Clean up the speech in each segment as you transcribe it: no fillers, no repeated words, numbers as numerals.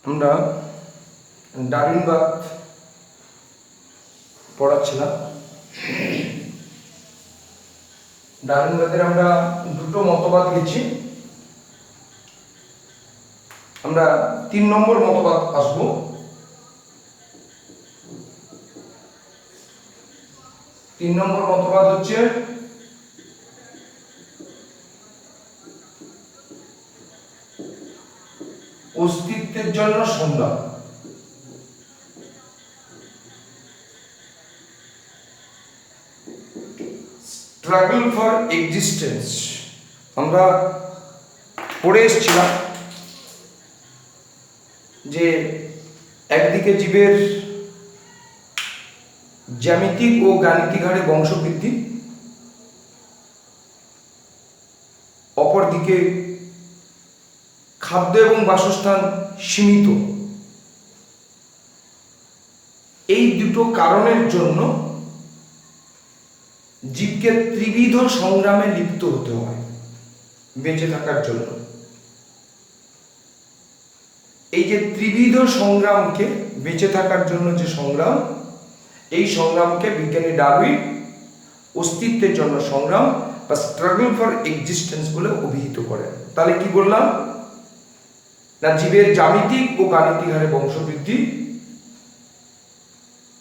আমরা ডারউইনবাদ পড়াচ্ছিলাম। ডারউইনবাদের আমরা দুটো মতবাদ লিখছি। আমরা 3 নম্বর মতবাদ আসব। তিন নম্বর মতবাদ হচ্ছে অস্তিত্বের জন্য সংগ্রাম। Struggle for existence. আমরা পড়ে এসেছিলাম যে একদিকে জীবের জ্যামিতিক ও গাণিতিক হারে বংশবৃদ্ধি, অপরদিকে খাদ্য এবং বাসস্থান সীমিত। এই দুটো কারণের জন্য জীবকে ত্রিবিধ সংগ্রামে লিপ্ত হতে হয় বেঁচে থাকার জন্য। এই যে ত্রিবিধ সংগ্রামকে, বেঁচে থাকার জন্য যে সংগ্রাম, এই সংগ্রামকে বিজ্ঞানী ডারউইন অস্তিত্বের জন্য সংগ্রাম বা স্ট্রাগল ফর এক্সিস্টেন্স বলে অভিহিত করেন। তাহলে কি বললাম না, জীবের জ্যামিতিক ও গাণিতিক হারে বংশবৃদ্ধি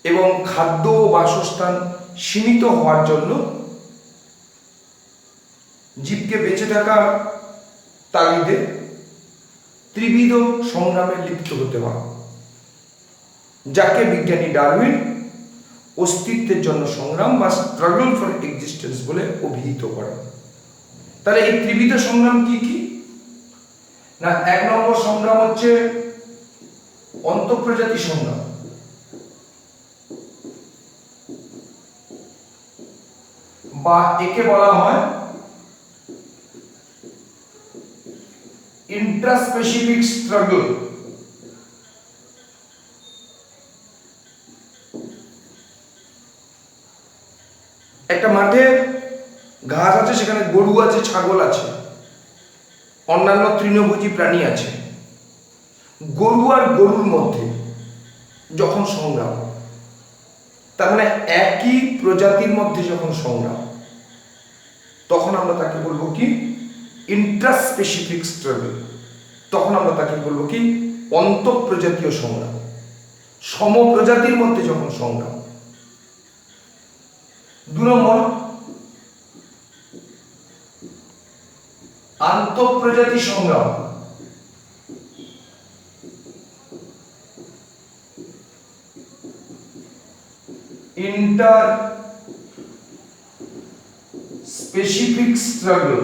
এবং খাদ্য ও বাসস্থান সীমিত হওয়ার জন্য জীবকে বেঁচে থাকার তাগিদে ত্রিবিধ সংগ্রামে লিপ্ত হতে হয়, যাকে বিজ্ঞানী ডারউইন অস্তিত্বের জন্য সংগ্রাম বা স্ট্রাগল ফর এক্সিস্টেন্স বলে অভিহিত করেন। তাহলে এই ত্রিবিধ সংগ্রাম কি কি না, 1 নম্বর সংগ্রাম হচ্ছে অন্তঃপ্রজাতি সংগ্রাম। বা একে বলা হয় ইন্ট্রাস্পেসিফিক স্ট্রাগল। একটা মাঠে ঘাস আছে, সেখানে গরু আছে, ছাগল আছে, অন্যান্য তৃণভোজী প্রাণী আছে। গরু আর গরুর মধ্যে যখন সংগ্রাম, তার মানে একই প্রজাতির মধ্যে যখন সংগ্রাম, তখন আমরা তাকে বলবো কি ইন্ট্রাস্পেসিফিক স্ট্রাগল। তখন আমরা তাকে বলবো কি অন্তঃপ্রজাতীয় সংগ্রাম। সমপ্রজাতির মধ্যে যখন সংগ্রাম। 2 নম্বর আন্তঃপ্রজাতি সংগ্রাম। Inter specific struggle.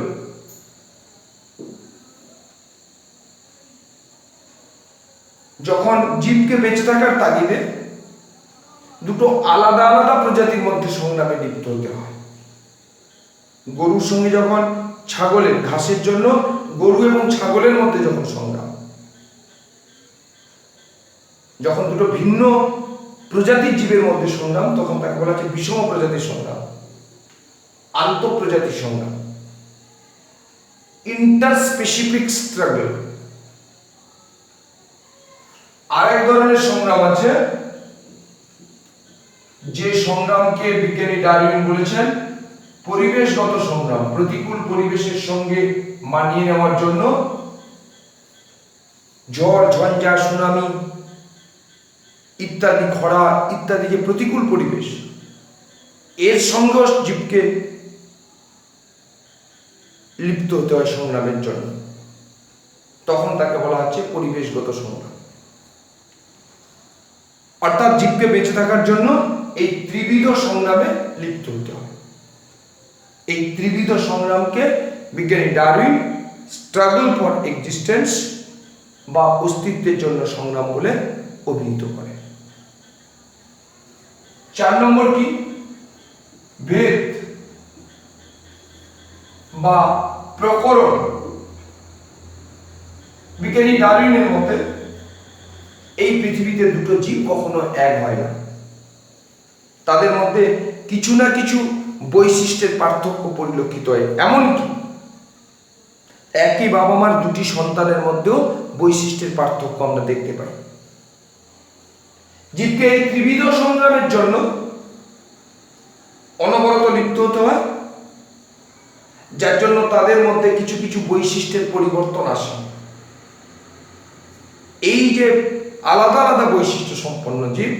যখন জীবকে বেঁচে থাকার তাগিদে দুটো আলাদা আলাদা প্রজাতির মধ্যে সংগ্রামে লিপ্ত হতে হয়। গরুর সঙ্গে যখন ছাগলের, ঘাসের জন্য গরু এবং ছাগলের মধ্যে যখন সংগ্রাম, যখন দুটো ভিন্ন প্রজাতির জীবের মধ্যে সংগ্রাম, তখন তাকে বলা হচ্ছে বিষম প্রজাতির সংগ্রাম, আন্তঃপ্রজাতির সংগ্রাম। ইন্টারস্পেসিফিক স্ট্রাগল। আরেক ধরনের সংগ্রাম আছে, যে সংগ্রামকে বিজ্ঞানী ডারউইন বলেছেন পরিবেশগত সংগ্রাম। প্রতিকূল পরিবেশের সঙ্গে মানিয়ে নেওয়ার জন্য ঝড়, ঝঞ্ঝা, সুনামি ইত্যাদি, খরা ইত্যাদি যে প্রতিকূল পরিবেশ, এর সঙ্গে জীবকে লিপ্ত হতে হয় সংগ্রামের জন্য। তখন তাকে বলা হচ্ছে পরিবেশগত সংগ্রাম। অর্থাৎ জীবকে বেঁচে থাকার জন্য এই ত্রিবিধ সংগ্রামে লিপ্ত হতে হয়। এই ত্রিবিধ সংগ্রামকে বিজ্ঞানী ডারউইন স্ট্রাগল ফর এক্সিস্টেন্স বা অস্তিত্বের জন্য সংগ্রাম বলে অভিহিত করে। 4 নম্বর কি ভেদ বা প্রকরণ। বিজ্ঞানী ডারউইনের মতে এই পৃথিবীতে দুটো জীব কখনো এক হয় না। তাদের মধ্যে কিছু না কিছু বৈশিষ্ট্যের পার্থক্য পরিলক্ষিত হয়। এমনকি একই বাবা মার দুটি সন্তানের মধ্যেও বৈশিষ্ট্যের পার্থক্য আমরা দেখতে পাই। জীবকে এই ত্রিবিধ সংগ্রামের জন্য অনবরত লিপ্ত হতে হয়, যার জন্য তাদের মধ্যে কিছু কিছু বৈশিষ্ট্যের পরিবর্তন আসে। এই যে আলাদা আলাদা বৈশিষ্ট্য সম্পন্ন জীব,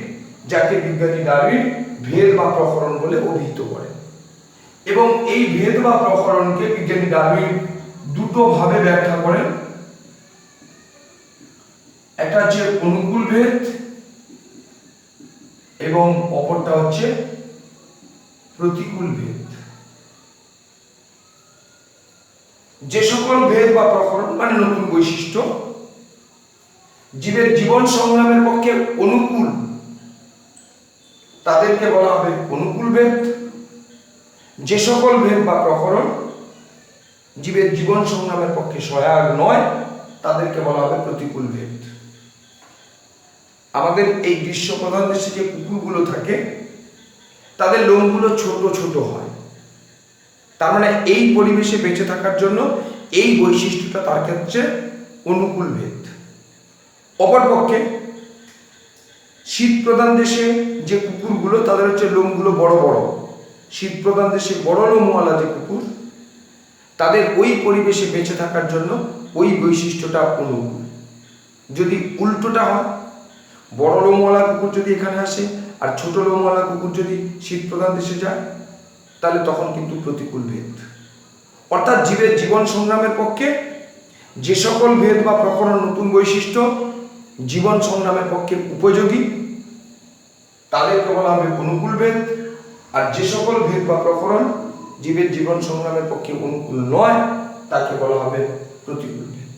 যাকে বিজ্ঞানী ডারউইন ভেদ বা প্রকরণ বলে অভিহিত করেন। এবং এই ভেদ বা প্রকরণকে বিজ্ঞানী ডারউইন দুটো ভাবে ব্যাখ্যা করেন। একটা হচ্ছে অনুকূল ভেদ এবং অপরটা হচ্ছে প্রতিকূল ভেদ। যে সকল ভেদ বা প্রকরণ মানে নতুন বৈশিষ্ট্য জীবের জীবন সংগ্রামের পক্ষে অনুকূল, তাদেরকে বলা হবে অনুকূল ভেদ। যে সকল ভেদ বা প্রকরণ জীবের জীবন সংগ্রামের পক্ষে সহায়ক নয়, তাদেরকে বলা হবে প্রতিকূল ভেদ। আমাদের এই গ্রীষ্ম প্রধান দেশে যে কুকুরগুলো থাকে, তাদের লোমগুলো ছোট ছোট হয়, তার মানে এই পরিবেশে বেঁচে থাকার জন্য এই বৈশিষ্ট্যটা তার ক্ষেত্রে অনুকূল ভেদ। অপরপক্ষে শীত প্রধান দেশে যে কুকুরগুলো, তাদের হচ্ছে লোমগুলো বড় বড়, শীত প্রধান দেশে বড় লোমওয়ালা যে কুকুর, তাদের ওই পরিবেশে বেঁচে থাকার জন্য ওই বৈশিষ্ট্যটা অনুকূল। যদি উল্টোটা হয়, বড় লোমওয়ালা কুকুর যদি এখানে আসে আর ছোট লোমওয়ালা কুকুর যদি শীত প্রধান দেশে যায়, তাহলে তখন কিন্তু প্রতিকূল ভেদ। অর্থাৎ জীবের জীবন সংগ্রামের পক্ষে যে সকল ভেদ বা প্রকরণ নতুন বৈশিষ্ট্য জীবন সংগ্রামের পক্ষে উপযোগী, তাদেরকে বলা হবে অনুকূল ভেদ। আর যে সকল ভেদ বা প্রকরণ জীবের জীবন সংগ্রামের পক্ষে অনুকূল নয়, তাকে বলা হবে প্রতিকূল ভেদ।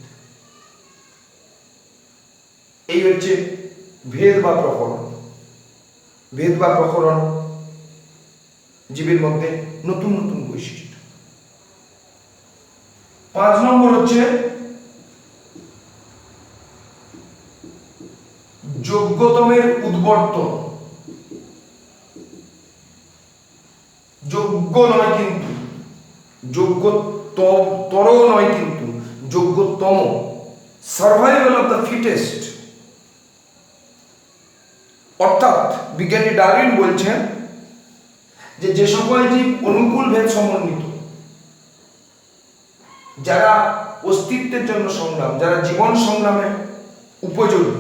এই হচ্ছে ভেদ বা প্রকরণ। ভেদ বা প্রকরণ জীবের মধ্যে নতুন নতুন বৈশিষ্ট্য। 5 নম্বর হচ্ছে যোগ্যতমের উদ্বর্তন। যোগ্য নয় কিন্তু, যোগ্যতর নয় কিন্তু, যোগ্যতম, সার্ভাইভাল অফ দ্য ফিটেস্ট। অর্থাৎ বিজ্ঞানী ডারউইন বলছেন যে সকল জীব অনুকূল ভেদ সমন্বিত, যারা অস্তিত্বের জন্য সংগ্রাম, যারা জীবন সংগ্রামে উপযোগী,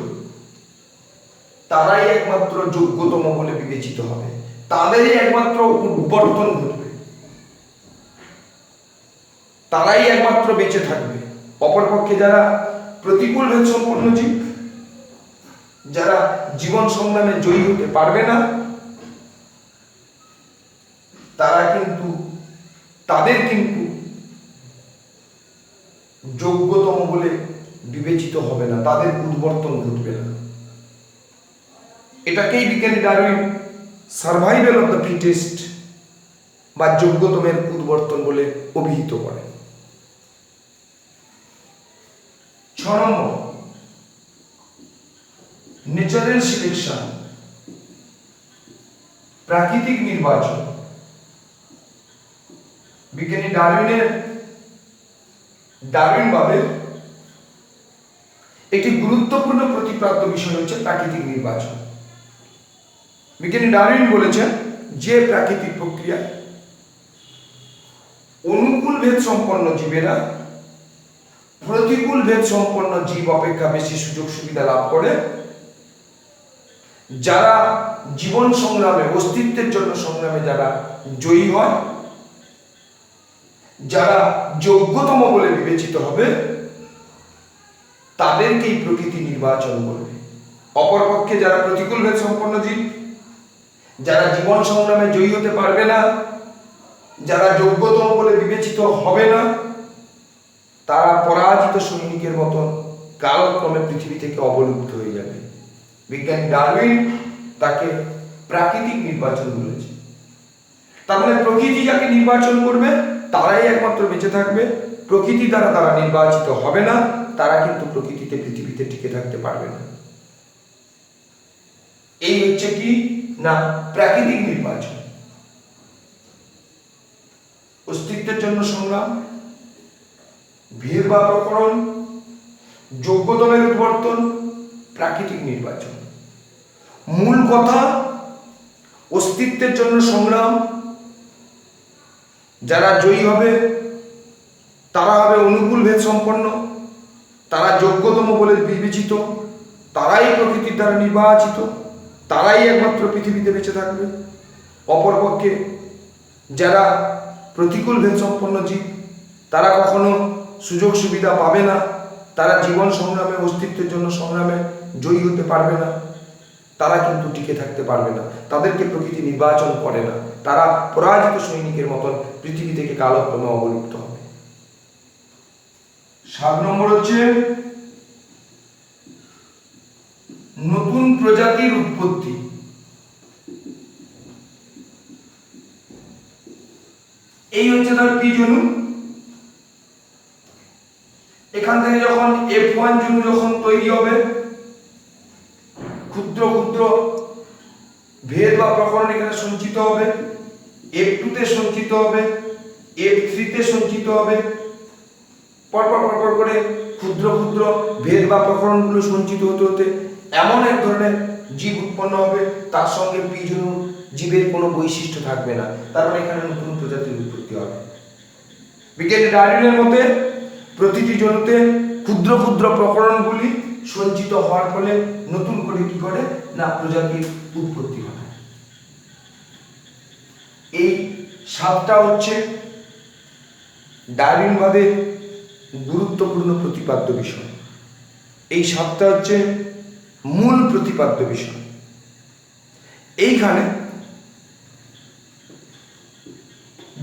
তারাই একমাত্র যোগ্যতম বলে বিবেচিত হবে, তাদেরই একমাত্র উদ্বর্তন ঘটবে, তারাই একমাত্র বেঁচে থাকবে। অপরপক্ষে যারা প্রতিকূল ভেদ সম্পন্ন জীব, যারা জীবন সংগ্রামে জয়ী হতে পারবে না, তাদের কিন্তু যোগ্যতম বলে বিবেচিত হবে না, তাদের উদ্বর্তন ঘটবে না। এটাকেই বিজ্ঞানী Darwin survival of the fittest বা যোগ্যতমের উদ্বর্তন বলে অভিহিত করেন। 6 নম্বর ন্যাচারাল সিলেকশন, প্রাকৃতিক নির্বাচন। বিজ্ঞানী ডারউইনবাদের একটি গুরুত্বপূর্ণ প্রতিপাদ্য বিষয় হচ্ছে প্রাকৃতিক নির্বাচন। বিজ্ঞানী ডারউইন বলেছেন যে প্রাকৃতিক প্রক্রিয়া অনুকূল ভেদ সম্পন্ন জীবেরা প্রতিকূল ভেদ সম্পন্ন জীব অপেক্ষা বেশি সুযোগ সুবিধা লাভ করে, যারা জীবন সংগ্রামে, অস্তিত্বের জন্য সংগ্রামে যারা জয়ী হয়, যারা যোগ্যতম বলে বিবেচিত হবে, তাদেরকেই প্রকৃতি নির্বাচন করবে। অপরপক্ষে যারা প্রতিকূল ভেদ সম্পন্ন জীব, যারা জীবন সংগ্রামে জয়ী হতে পারবে না, যারা যোগ্যতম বলে বিবেচিত হবে না, তারা পরাজিত সৈনিকের মতন কালক্রমে পৃথিবী থেকে অবলুপ্ত হয়ে যাবে। বিজ্ঞানী ডারউইন তাকে প্রাকৃতিক নির্বাচন বলেছে। তার মানে প্রকৃতি যাকে নির্বাচন করবে তারাই একমাত্র বেঁচে থাকবে, প্রকৃতি দ্বারা তারা নির্বাচিত হবে না, তারা কিন্তু প্রকৃতিতে, পৃথিবীতে টিকে থাকতে পারবে না। এই হচ্ছে কি না প্রাকৃতিক নির্বাচন। অস্তিত্বের জন্য সংগ্রাম, ভেদ বা প্রকরণ, যোগ্যতমের উদ্বর্তন, প্রাকৃতিক নির্বাচন। মূল কথা, অস্তিত্বের জন্য সংগ্রাম। যারা জয়ী হবে তারা হবে অনুকূল ভেদ সম্পন্ন, তারা যোগ্যতম বলে বিবেচিত, তারাই প্রকৃতির দ্বারা নির্বাচিত, তারাই একমাত্র পৃথিবীতে বেঁচে থাকবে। অপরপক্ষে যারা প্রতিকূল ভেদ সম্পন্ন জীব, তারা কখনো সুযোগ সুবিধা পাবে না, তারা জীবন সংগ্রামে, অস্তিত্বের জন্য সংগ্রামে জয়ী হতে পারবে না, তারা কিন্তু টিকে থাকতে পারবে না। তাদেরকে প্রকৃতি নির্বাচন করে না, তারা পরাজিত সৈনিকের মতন পৃথিবী থেকে কালক্রমে অবলুপ্ত হবে। 7 নম্বর হচ্ছে নতুন প্রজাতির উৎপত্তি। এই হচ্ছে তার পি জনু। এখান থেকে যখন F1 জনু যখন তৈরি হবে, ক্ষুদ্র ক্ষুদ্র ভেদ বা প্রকরণ এখানে সঞ্চিত হবে, F2 তে সঞ্চিত হবে, F3 তে সঞ্চিত হবে। পরপর পরপর করে ক্ষুদ্র ক্ষুদ্র ভেদ বা প্রকরণগুলো সঞ্চিত হতে হতে এমন এক ধরনের জীব উৎপন্ন হবে, তার সঙ্গে পি জনু জীবের কোনো বৈশিষ্ট্য থাকবে না, তারপরে এখানে নতুন প্রজাতির উৎপত্তি হবে। বিজ্ঞানী ডারউইনের মতে প্রতিটি জনুতে ক্ষুদ্র ক্ষুদ্র প্রকরণগুলি সঞ্চিত হওয়ার ফলে নতুন করে কি করে না প্রজাতির উৎপত্তি হয়। এই 7টা হচ্ছে ডারউইনবাদের গুরুত্বপূর্ণ প্রতিপাদ্য বিষয়। এই 7টা হচ্ছে মূল প্রতিপাদ্য বিষয়। এইখানে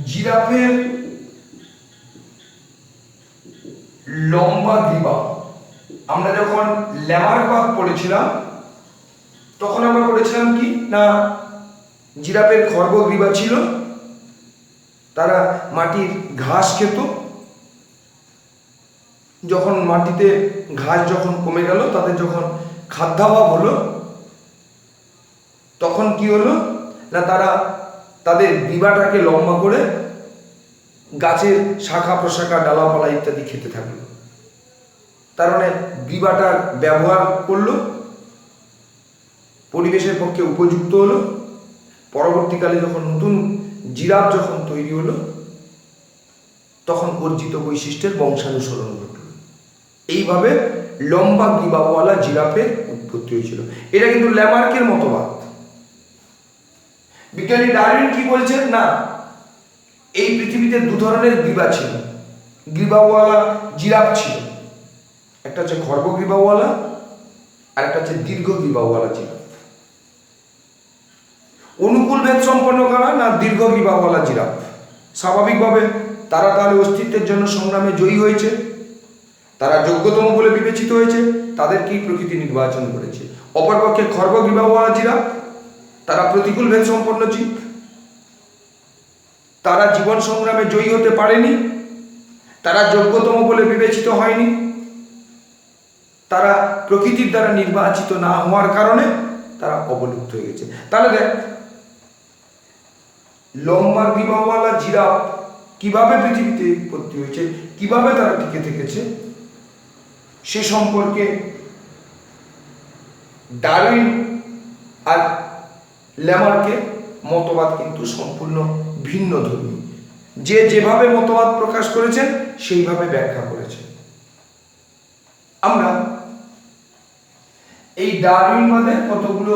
জিরাফের লম্বা গ্রীবা, আমরা যখন ল্যামারবার্গ পড়েছিলাম তখন আমরা পড়েছিলাম কি না জিরাফের খর্বগ্রীবা ছিল, তারা মাটির ঘাস খেত। যখন মাটিতে ঘাস যখন কমে গেল, তাদের যখন খাদ্যাভাব হলো, তখন কি হলো না তারা তাদের গ্রীবাটাকে লম্বা করে গাছের শাখা প্রশাখা ডালাপালা ইত্যাদি খেতে থাকলো। তার মানে গ্রীবাটার ব্যবহার করলো, পরিবেশের পক্ষে উপযুক্ত হলো। পরবর্তীকালে যখন নতুন জিরাফ যখন তৈরি হলো, তখন অর্জিত বৈশিষ্ট্যের বংশানুসরণ ঘটল। এইভাবে লম্বা গ্রীবাওয়ালা জিরাফের উৎপত্তি হয়েছিল। এটা কিন্তু ল্যামার্কের মতবাদ। বিজ্ঞানী ডারউইন কি বলছেন না এই পৃথিবীতে 2 ধরনের গ্রীবা ছিল, গ্রীবাওয়ালা জিরাফ ছিল। একটা হচ্ছে খর্বগ্রীবাওয়ালা আর একটা হচ্ছে দীর্ঘ গ্রীবাওয়ালা জিরাফ। অনুকূল ভেদ সম্পন্ন কারা না দীর্ঘ গ্রীবাওয়ালা জিরাফ। স্বাভাবিকভাবে তারা তাহলে অস্তিত্বের জন্য সংগ্রামে জয়ী হয়েছে, তারা যোগ্যতম বলে বিবেচিত হয়েছে, তাদেরকেই প্রকৃতি নির্বাচন করেছে। অপরপক্ষে খর্বগ্রীবাওয়ালা জিরাফ, তারা প্রতিকূল ভেদ সম্পন্ন জীব, তারা জীবন সংগ্রামে জয়ী হতে পারেনি, তারা যোগ্যতম বলে বিবেচিত হয়নি, তারা প্রকৃতির দ্বারা নির্বাচিত না হওয়ার কারণে তারা অবলুপ্ত হয়ে গেছে। তাহলে দেখ লম্বা গ্রীবাওয়ালা জিরাফ কিভাবে পৃথিবীতে উৎপত্তি হয়েছে, কিভাবে তারা টিকে থেকেছে, সে সম্পর্কে ডারউইন আর ল্যামার্কের মতবাদ কিন্তু সম্পূর্ণ ভিন্ন ধর্মী। যে যেভাবে মতবাদ প্রকাশ করেছেন সেইভাবে ব্যাখ্যা করেছেন। আমরা এই ডারউইনবাদের কতগুলো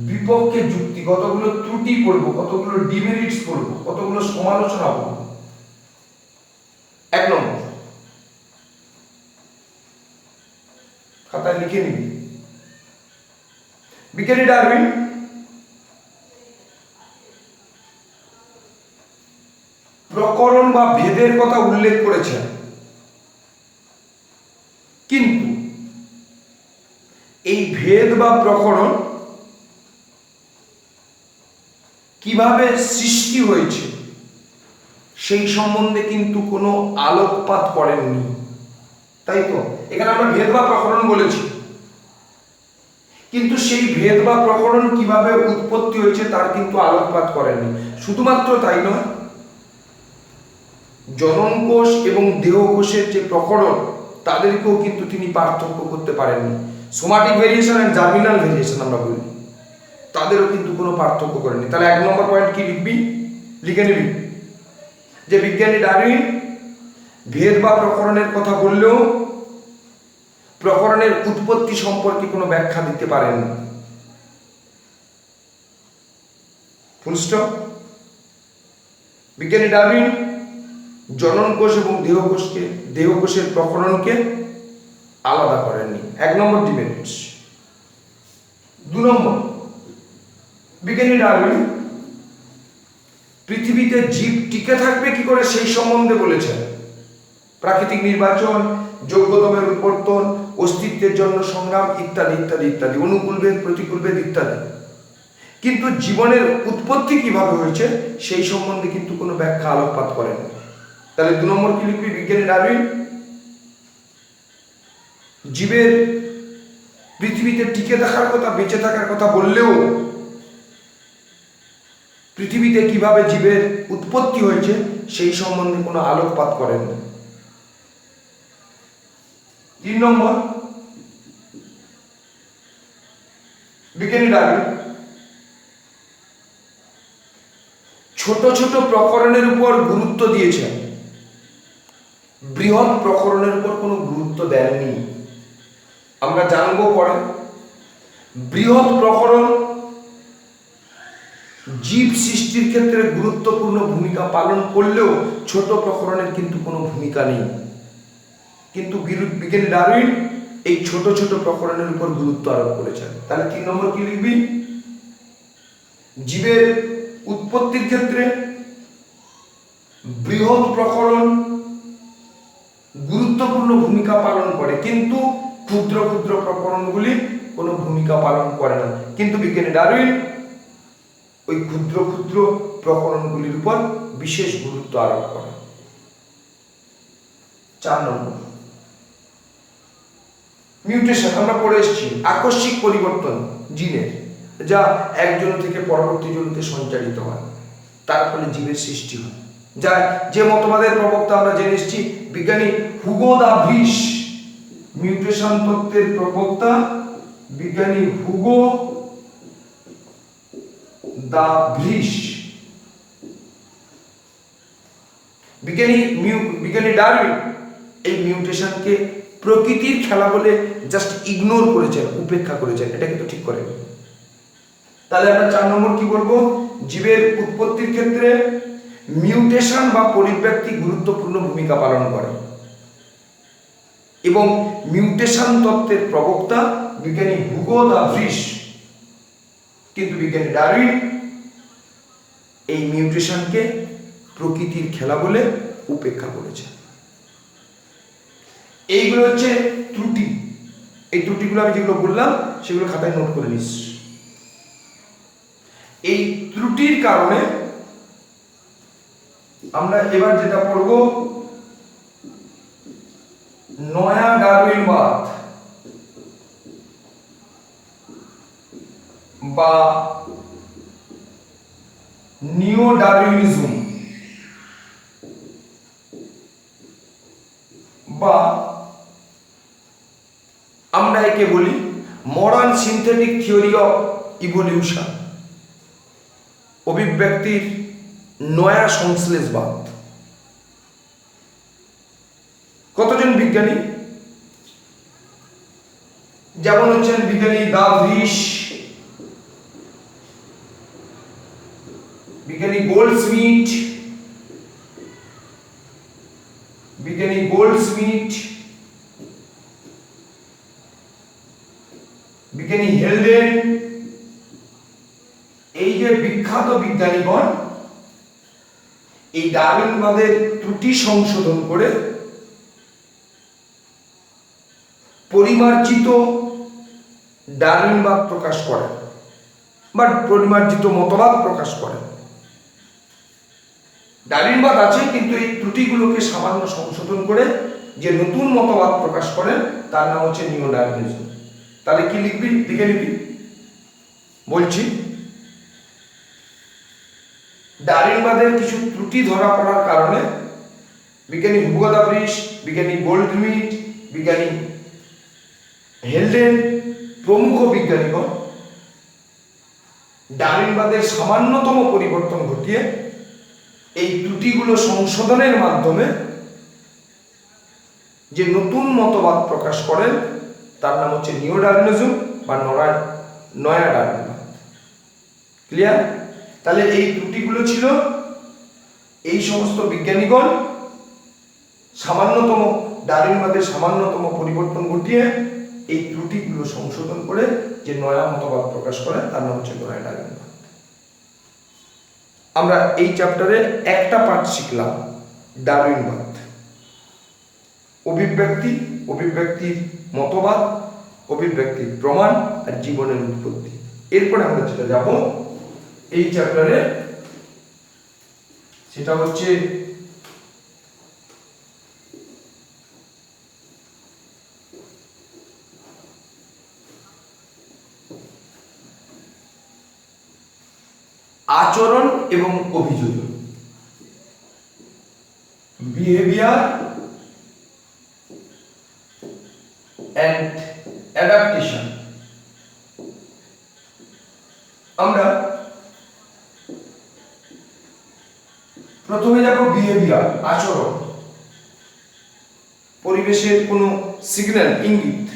বিপক্ষে যুক্তি, কতগুলো ত্রুটি পড়ব, কতগুলো ডিমেরিটস পড়ব, কতগুলো সমালোচনা পড়ব। 1 নম্বর, খাতায় লিখে নিবি। বিজ্ঞানী ডারউইন প্রকরণ বা ভেদের কথা উল্লেখ করেছেন, কিন্তু এই ভেদ বা প্রকরণ কিভাবে সৃষ্টি হয়েছে সেই সম্বন্ধে কিন্তু কোনো আলোকপাত করেননি। তাই তো এখানে আমরা ভেদ বা প্রকরণ বলেছি, কিন্তু সেই ভেদ বা প্রকরণ কিভাবে উৎপত্তি হয়েছে তার কিন্তু আলোকপাত করেননি। শুধুমাত্র তাই নয়, জননকোষ এবং দেহকোষের যে প্রকরণ তাদেরকেও কিন্তু তিনি পার্থক্য করতে পারেননি। Somatic variation and germinal variation আমরা বলি, তাদেরও কিন্তু কোনো পার্থক্য করেনি। তাহলে 1 নম্বর পয়েন্ট কি লিখবি? লিখে নিবি যে বিজ্ঞানী ডারউইন ভেদ বা প্রকরণের কথা বললেও প্রকরণের উৎপত্তি সম্পর্কে কোনো ব্যাখ্যা দিতে পারেন। Full stop. বিজ্ঞানী ডারউইন জননকোষ এবং দেহকোষের প্রকরণকে আলাদা করেননি। 1 নম্বর ডিবেট। 2 নম্বর, বিজ্ঞানী ডারউইন পৃথিবীতে জীব টিকে থাকবে কি করে সেই সম্বন্ধে বলেছেন। প্রাকৃতিক নির্বাচন, যোগ্যতমের উৎপত্তন, অস্তিত্বের জন্য সংগ্রাম ইত্যাদি ইত্যাদি ইত্যাদি, অনুকূল ভেদ, প্রতিকূল ভেদ ইত্যাদি। কিন্তু জীবনের উৎপত্তি কিভাবে হয়েছে সেই সম্বন্ধে কিন্তু কোনো ব্যাখ্যা আলোকপাত করেন। তাহলে 2 নম্বর কি লিখবি? বিজ্ঞানী ডারউইন জীবের পৃথিবীতে টিকে থাকার কথা, বেঁচে থাকার কথা বললেও পৃথিবীতে কিভাবে জীবের উৎপত্তি হয়েছে সেই সম্বন্ধে কোনো আলোকপাত করেন না। 3 নম্বর, বিজ্ঞানী ডারউইন ছোট ছোট প্রকরণের উপর গুরুত্ব দিয়েছেন, বৃহৎ প্রকরণের উপর কোনো গুরুত্ব দেননি। আমরা জানবো পরে বৃহৎ প্রকরণ জীব সৃষ্টির ক্ষেত্রে গুরুত্বপূর্ণ ভূমিকা পালন করলেও ছোট প্রকরণের কিন্তু কোনো ভূমিকা নেই। কিন্তু বিজ্ঞানী ডারউইন এই ছোট ছোট প্রকরণের উপর গুরুত্ব আরোপ করেছেন। তাহলে 3 নম্বর কি লিখবি? জীবের উৎপত্তির ক্ষেত্রে বৃহৎ প্রকরণ গুরুত্বপূর্ণ ভূমিকা পালন করে, কিন্তু ক্ষুদ্র ক্ষুদ্র প্রকরণগুলি কোনো ভূমিকা পালন করে না। কিন্তু বিজ্ঞানী ডারউইন ওই ক্ষুদ্র ক্ষুদ্র প্রকরণগুলির উপর বিশেষ গুরুত্ব আরোপ করে। 4 নম্বর, মিউটেশন আমরা পড়ে এসেছি, আকস্মিক পরিবর্তন জিনের, যা একজন থেকে পরবর্তী জনকে সঞ্চারিত হয়, তার ফলে জীবের সৃষ্টি হয়। যা যে মতবাদের প্রবক্তা আমরা জেনে এসেছি বিজ্ঞানী হুগো দা ভ্রিস, মিউটেশন তত্ত্বের প্রবক্তা বিজ্ঞানী হুগো দা ভ্রিস। বিজ্ঞানী ডারউইন এই মিউটেশনকে প্রকৃতির খেলা বলে জাস্ট ইগনোর করেছেন, উপেক্ষা করেছেন। এটা কিন্তু ঠিক করেন। তাহলে আমরা 4 নম্বর কি বলবো? জীবের উৎপত্তির ক্ষেত্রে মিউটেশন বা পরিব্যক্তি গুরুত্বপূর্ণ ভূমিকা পালন করে এবং মিউটেশন তত্ত্বের প্রবক্তা বিজ্ঞানী হুগো দা ভ্রিস। কিন্তু বিজ্ঞানী ডারউইন এই মিউটেশনকে প্রকৃতির খেলা বলে উপেক্ষা করেছে। এইগুলো হচ্ছে ত্রুটি। এই ত্রুটিগুলো আমি যেগুলো বললাম সেগুলো খাতায় নোট করে নিস। এই ত্রুটির কারণে আমরা এবার যেটা পড়ব, নয়া ডারউইনবাদ বা নিও ডারউইনিজম বা আমরা একে বলি modern synthetic theory of evolution, অভিব্যক্তির নয়া সংশ্লেষবাদ। কতজন বিজ্ঞানী, যেমন হচ্ছেন বিজ্ঞানী দা ভ্রিস, বিজ্ঞানী গোল্ডস্মিথ, বিজ্ঞানী হেলডেন। এই যে বিখ্যাত বিজ্ঞানীগণ এই ডারউইনবাদের ত্রুটি সংশোধন করে পরিমার্জিত ডারউইনবাদ প্রকাশ করেন বা পরিমার্জিত মতবাদ প্রকাশ করেন। ডারউইনবাদ আছে কিন্তু এই ত্রুটিগুলোকে সামান্য সংশোধন করে যে নতুন মতবাদ প্রকাশ করেন তার নাম হচ্ছে নিও ডারউইনিজম। তাহলে কি লিখবি? লিখে নিবি। বলছি, ডারউইনবাদের কিছু ত্রুটি ধরা পড়ার কারণে বিজ্ঞানী হুগো দা ব্রিস, বিজ্ঞানী গোল্ডমিট, বিজ্ঞানী হেলডেন প্রমুখ বিজ্ঞানীগণ ডারউইনবাদের সামান্যতম পরিবর্তন ঘটিয়ে এই ত্রুটিগুলো সংশোধনের মাধ্যমে যে নতুন মতবাদ প্রকাশ করেন তার নাম হচ্ছে নিও ডারউইনিজম বা নয়া ডারউইনবাদ। ক্লিয়ার? তাহলে এই ত্রুটিগুলো ছিল এই সমস্ত বিজ্ঞানীগণ সামান্যতম ডারউইনবাদের সামান্যতম পরিবর্তন ঘটিয়ে এই ত্রুটিগুলো সংশোধন করে যে নয়া মতবাদ প্রকাশ করে তার নাম হচ্ছে নয়া ডারউইনবাদ। আমরা এই চ্যাপ্টারে একটা পার্ট শিখলাম, ডারউইনবাদ, অভিব্যক্তি, অভিব্যক্তির মতবাদ, অভিব্যক্তির প্রমাণ আর জীবনের উৎপত্তি। এরপরে আমরা যেটা যাব এই চ্যাপ্টারে সেটা হচ্ছে আচরণ এবং অভিযোজন, বিহেভিয়ার অ্যান্ড অ্যাডাপ্টেশন। আমরা প্রথমে যাব বিহেভিয়ার, আচরণ। পরিবেশের কোনো সিগন্যাল, ইঙ্গিত,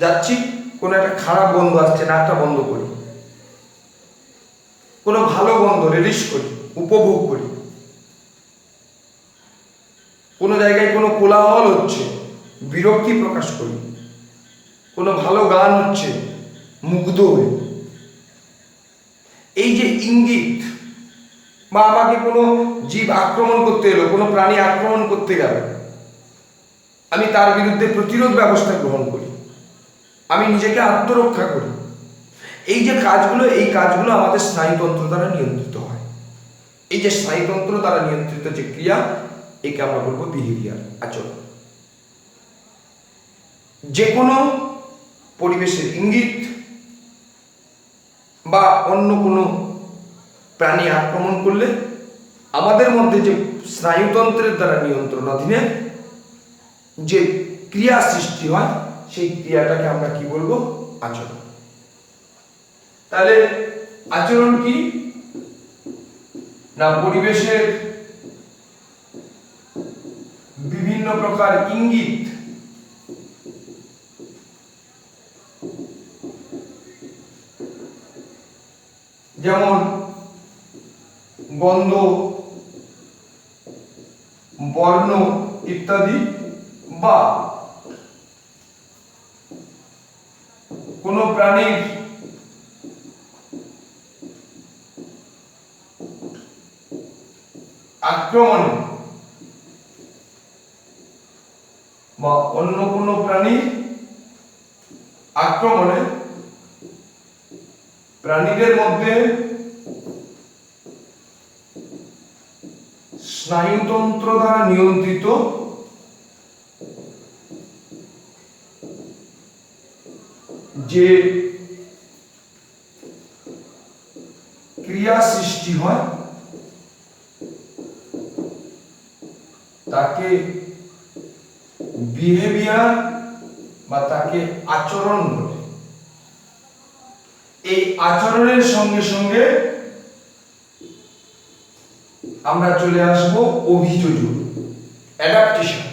যাচ্ছি কোনো একটা খারাপ গন্ধ আসছে, নাকটা বন্ধ করি, কোনো ভালো গন্ধ রিলিজ করি, উপভোগ করি, কোনো জায়গায় কোনো কোলাহল হচ্ছে বিরক্তি প্রকাশ করি, কোনো ভালো গান হচ্ছে মুগ্ধ হই। এই যে ইঙ্গিত, বা আমাকে কোনো জীব আক্রমণ করতে এলো, কোনো প্রাণী আক্রমণ করতে গেল, আমি তার বিরুদ্ধে প্রতিরোধ ব্যবস্থা গ্রহণ করি, আমি নিজেকে আত্মরক্ষা করি। এই যে কাজগুলো, এই কাজগুলো আমাদের স্নায়ুতন্ত্র দ্বারা নিয়ন্ত্রিত হয়। এই যে স্নায়ুতন্ত্র দ্বারা নিয়ন্ত্রিত যে ক্রিয়া, একে আমরা বলবো বিহেভিয়ার, আচরণ। যে কোনো পরিবেশের ইঙ্গিত বা অন্য কোনো প্রাণী আক্রমণ করলে আমাদের মধ্যে যে স্নায়ুতন্ত্রের দ্বারা নিয়ন্ত্রণাধীনে যে ক্রিয়া সৃষ্টি হয়, সেই ক্রিয়াটাকে আমরা কি বলবো? আচরণ। তাহলে আচরণ কি না? পরিবেশের বিভিন্ন প্রকার ইঙ্গিত, যেমন গন্ধ, বর্ণ ইত্যাদি, বা কোনো প্রাণীর আক্রমণে বা অন্য কোনো প্রাণীর আক্রমণে প্রাণীদের মধ্যে স্নায়ুতন্ত্র দ্বারা নিয়ন্ত্রিত যে ক্রিয়া সৃষ্টি হয় তাকে বিহেভিয়ার বা তাকে আচরণ বলে। এই আচরণের সঙ্গে সঙ্গে আমরা চলে আসব অভিযোজন, অ্যাডাপ্টেশন।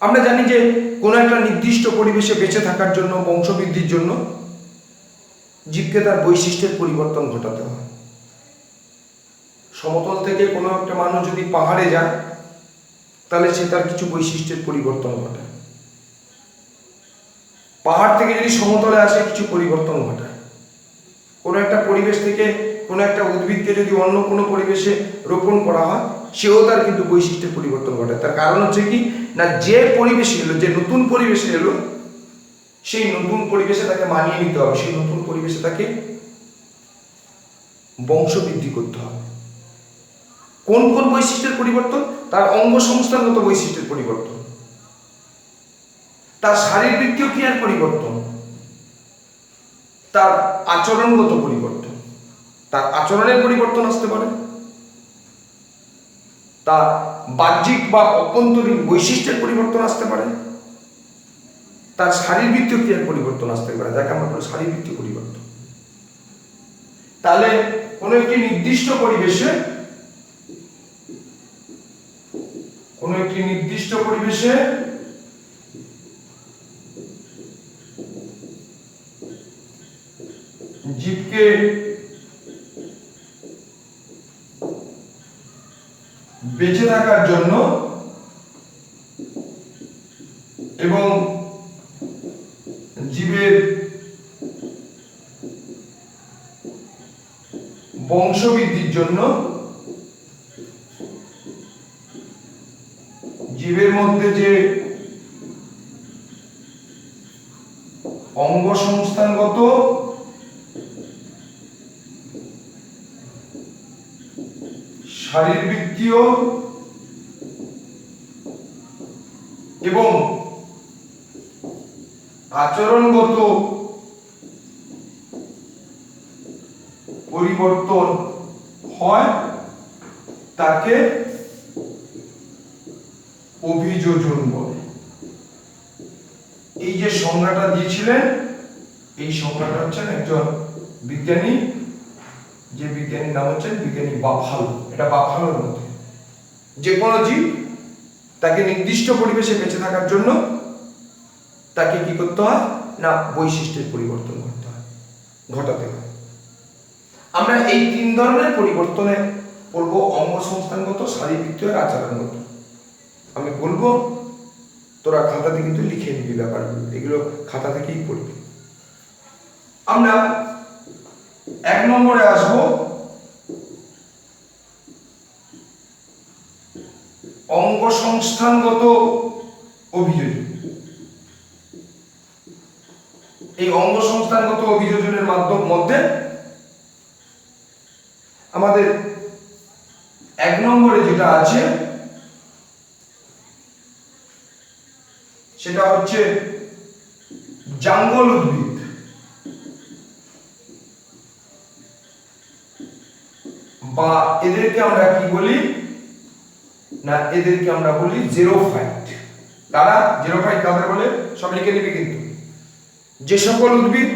আমরা জানি যে কোনো একটা নির্দিষ্ট পরিবেশে বেঁচে থাকার জন্য, বংশবৃদ্ধির জন্য জীবকে তার বৈশিষ্ট্যের পরিবর্তন ঘটাতে হয়। সমতল থেকে কোনো একটা মানুষ যদি পাহাড়ে যায়, তাহলে সে তার কিছু বৈশিষ্ট্যের পরিবর্তন ঘটায়। পাহাড় থেকে যদি সমতলে আসে, কিছু পরিবর্তন ঘটায়। কোনো একটা পরিবেশ থেকে কোনো একটা উদ্ভিদকে যদি অন্য কোনো পরিবেশে রোপণ করা হয়, সেও তার কিন্তু বৈশিষ্ট্যের পরিবর্তন ঘটায়। তার কারণ হচ্ছে কি না, যে পরিবেশে এলো, যে নতুন পরিবেশে এলো, সেই নতুন পরিবেশে তাকে মানিয়ে নিতে হবে, সেই নতুন পরিবেশে তাকে বংশবৃদ্ধি করতে হবে। কোন কোন বৈশিষ্ট্যের পরিবর্তন? তার অঙ্গ সংস্থানগত বৈশিষ্ট্যের পরিবর্তন, তার শারীরবৃত্তীয় ক্রিয়ার পরিবর্তন, তার আচরণগত পরিবর্তন। তার আচরণের পরিবর্তন আসতে পারে, তা বাহ্যিক বা অভ্যন্তরীণ বৈশিষ্ট্যের পরিবর্তন আসতে পারে, তার শারীরবৃত্তীয় ক্রিয়ার পরিবর্তন আসতে পারে, যাকে আমরা বলি শারীরবৃত্তীয় পরিবর্তন। তাহলে কোনো একটি নির্দিষ্ট পরিবেশে জীবকে বেঁচে থাকার জন্য এবং জীবের বংশবৃদ্ধির জন্য জীবের মধ্যে যে অঙ্গ সংস্থানগত শারীরবৃত্তীয় এবং আচরণগত পরিবর্তন হয় তাকে অভিযোজন বলে। এই যে সংজ্ঞাটা দিয়েছিলেন, এই সংজ্ঞাটা হচ্ছেন একজন বিজ্ঞানী, যে বিজ্ঞানীর নাম হচ্ছেন বিজ্ঞানী বাফালো। এটা বাফালোর মধ্যে যে কোনো জীব তাকে নির্দিষ্ট পরিবেশে বেঁচে থাকার জন্য তাকে কি করতে হয় না বৈশিষ্ট্যের পরিবর্তন ঘটাতে হয়। আমরা এই তিন ধরনের পরিবর্তনে বলবো, অঙ্গ সংস্থানগত, শারীরবৃত্তীয় আর আচরণগত। আমি বলবো তোরা খাতাতে কিন্তু লিখে নিবি ব্যাপারগুলো, এগুলো খাতা থেকেই পড়বি। আমরা 1 নম্বরে আসবো অঙ্গ সংস্থানগত অভিযোজন। এই অঙ্গ সংস্থানগত অভিযোজনের মধ্যে আমাদের 1 নম্বরে যেটা আছে সেটা হচ্ছে জাঙ্গল উদ্ভিদ বা এদেরকে আমরা কি বলি না, এদেরকে আমরা বলি জেরোফাইট। তারা জেরোফাইট কাদের বলে সব লিখে নিবি কিন্তু। যে সকল উদ্ভিদ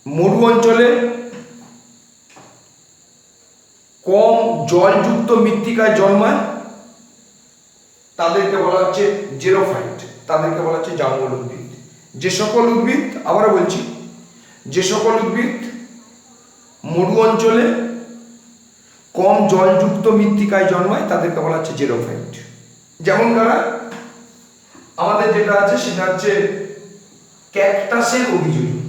মরু অঞ্চলে কম জলযুক্ত মৃত্তিকায় জন্মায় তাদেরকে বলা হচ্ছে জেরোফাইট, তাদেরকে বলা হচ্ছে জঙ্গল উদ্ভিদ। যে সকল উদ্ভিদ, আবারও বলছি, যে সকল উদ্ভিদ মরু অঞ্চলে কম জলযুক্ত মৃত্তিকায় জন্মায় তাদেরকে বলা হচ্ছে জেরোফাইট। যেমন কারা, আমাদের যেটা আছে সেটা হচ্ছে ক্যাকটাসের অভিযোজন।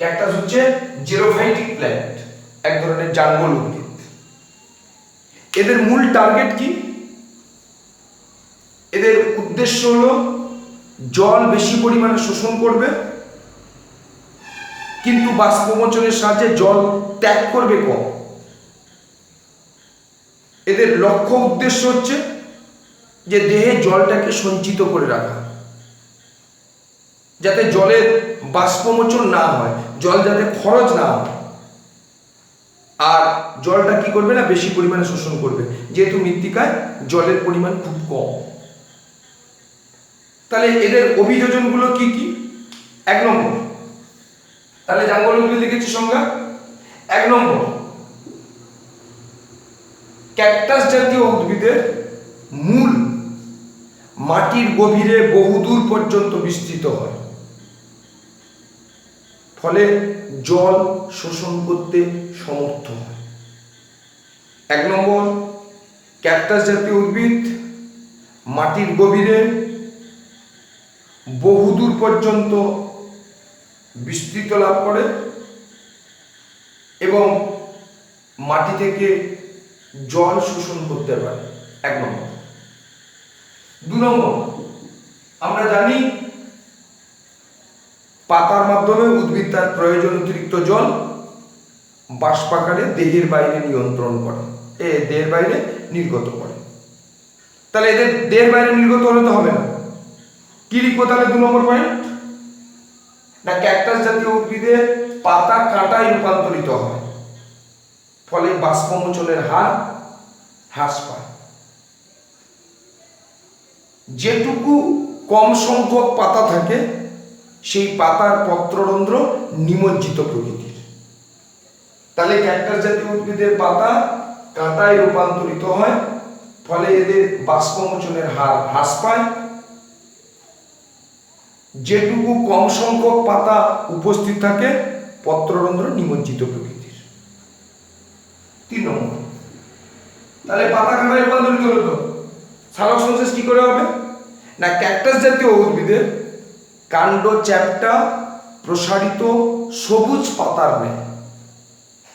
ক্যাকটাস হচ্ছে জেরোফাইটিক প্ল্যান্ট, এক ধরনের জঙ্গল উদ্ভিদ। এদের মূল টার্গেট কি? এদের উদ্দেশ্য হলো জল বেশি পরিমাণে শোষণ করবে কিন্তু বাষ্পমোচনের সাহায্যে জল ত্যাগ করবে কম। এদের লক্ষ্য উদ্দেশ্য হচ্ছে যে দেহে জলটাকে সঞ্চিত করে রাখা, যাতে জলের বাষ্পমোচন না হয়, জল যাতে খরচ না হয়, আর জলটা কি করবে না বেশি পরিমাণে শোষণ করবে, যেহেতু মৃত্তিকায় জলের পরিমাণ খুব কম। তাহলে এদের অভিযোজনগুলো কি কি? 1 নম্বর, তাহলে জঙ্গল উদ্ভিদ লিখেছি সংজ্ঞা। 1 নম্বর, ক্যাকটাস জাতীয় উদ্ভিদের মূল মাটির গভীরে বহুদূর পর্যন্ত বিস্তৃত হয়, ফলে জল শোষণ করতে সমর্থ হয়। 1 নম্বর, ক্যাকটাস জাতীয় উদ্ভিদ মাটির গভীরে বহুদূর পর্যন্ত বিস্তৃত লাভ করে এবং মাটি থেকে জল শোষণ করতে পারে। 1 নম্বর। 2 নম্বর, আমরা জানি পাতার মাধ্যমে উদ্ভিদ তার প্রয়োজন অতিরিক্ত জল বাষ্পাকারে দেহের বাইরে নিয়ন্ত্রণ করে, দেহের বাইরে নির্গত করে। তাহলে এদের দেহের বাইরে নির্গত হলে তো হবে না, কি লিখবো তাহলে 2 নম্বর পয়েন্ট? না ক্যাকটাস জাতীয় উদ্ভিদের পাতা কাঁটায় রূপান্তরিত হয়, ফলে বাষ্পমোচনের হার হ্রাস পায়। যেটুকু কম সংখ্যক পাতা থাকে সেই পাতার পত্ররন্ধ্র নিমজ্জিত প্রকৃতির। তাহলে ক্যাকটাস জাতীয় উদ্ভিদের পাতা কাঁটায় রূপান্তরিত হয়, ফলে এদের বাষ্পমোচনের হার হ্রাস পায়। যেটুকু কম সংখ্যক পাতা উপস্থিত থাকে পত্ররন্ধ্র নিমজ্জিত প্রকৃতির। 3 নম্বর, তাহলে পাতা কাঁটায় রূপান্তরিত হলো তো সালোক সংশ্লেষ কি করে হবে? না ক্যাকটাস জাতীয় উদ্ভিদের কাণ্ড চ্যাপ্টা প্রসারিত সবুজ পাতার ন্যায়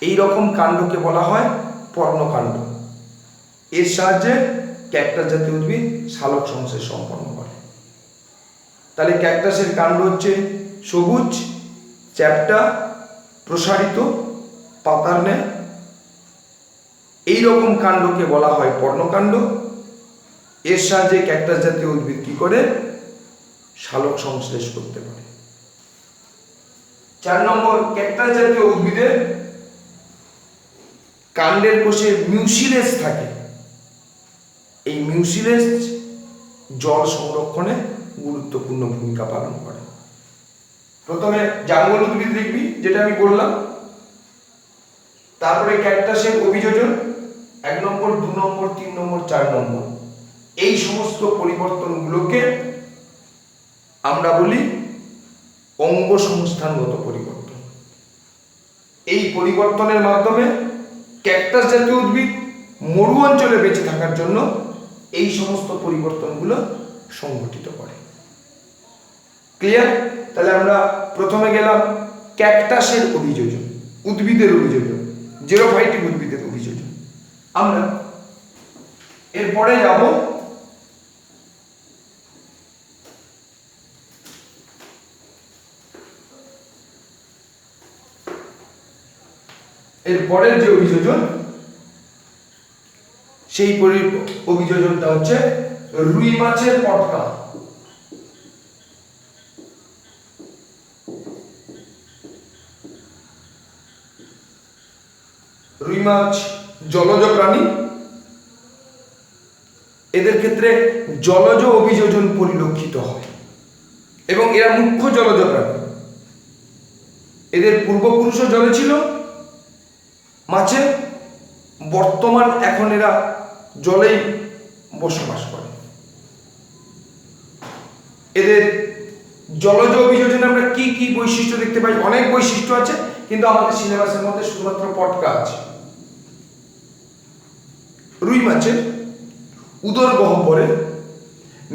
এই রকম কাণ্ডকে বলা হয় পর্ণকাণ্ড। এর সাহায্যে ক্যাকটাস জাতীয় উদ্ভিদ সালোক সংশ্লেষ সম্পন্ন করে। তাহলে ক্যাকটাসের কাণ্ড হচ্ছে সবুজ, চ্যাপ্টা, প্রসারিত পাতার ন্যায়, এই রকম কাণ্ডকে বলা হয় পর্ণকাণ্ড। এর সাহায্যে ক্যাকটাস জাতীয় উদ্ভিদ কি করে? সালোক সংশ্লেষ করতে পারে। 4 নম্বর, ক্যাকটাস জাতীয় উদ্ভিদের কাণ্ডের কোষে মিউসিলেজ থাকে। এই মিউসিলেজ জল সংরক্ষণে গুরুত্বপূর্ণ ভূমিকা পালন করে। প্রথমে জাঙ্গল উদ্ভিদ লিখবি, যেটা আমি বললাম। তারপরে ক্যাকটাসের অভিযোজন 1 নম্বর, 2 নম্বর, 3 নম্বর, 4 নম্বর। এই সমস্ত পরিবর্তনগুলোকে আমরা বলি অঙ্গ সংস্থানগত পরিবর্তন। এই পরিবর্তনের মাধ্যমে ক্যাকটাস জাতীয় উদ্ভিদ মরু অঞ্চলে বেঁচে থাকার জন্য এই সমস্ত পরিবর্তনগুলো সংঘটিত করে। ক্লিয়ার? তাহলে আমরা প্রথমে গেলাম ক্যাকটাসের অভিযোজন, উদ্ভিদের অভিযোজন, জেরোফাইটিক উদ্ভিদের অভিযোজন। আমরা এরপরে যাব এরপরের যে অভিযোজন, সেই অভিযোজনটা হচ্ছে রুই মাছের পটকা। রুই মাছ জলজ প্রাণী, এদের ক্ষেত্রে জলজ অভিযোজন পরিলক্ষিত হয় এবং এরা মুখ্য জলজ প্রাণী। এদের পূর্বপুরুষও জলে ছিল মাছে, বর্তমান এখন এরা জলেই বসবাস করে। এদের জলজ অভিযোজনে আমরা কি কি বৈশিষ্ট্য দেখতে পাই? অনেক বৈশিষ্ট্য আছে, কিন্তু আমাদের সিলেবাসের মধ্যে শুধুমাত্র পটকা আছে। রুই মাছের উদর গহ্বরে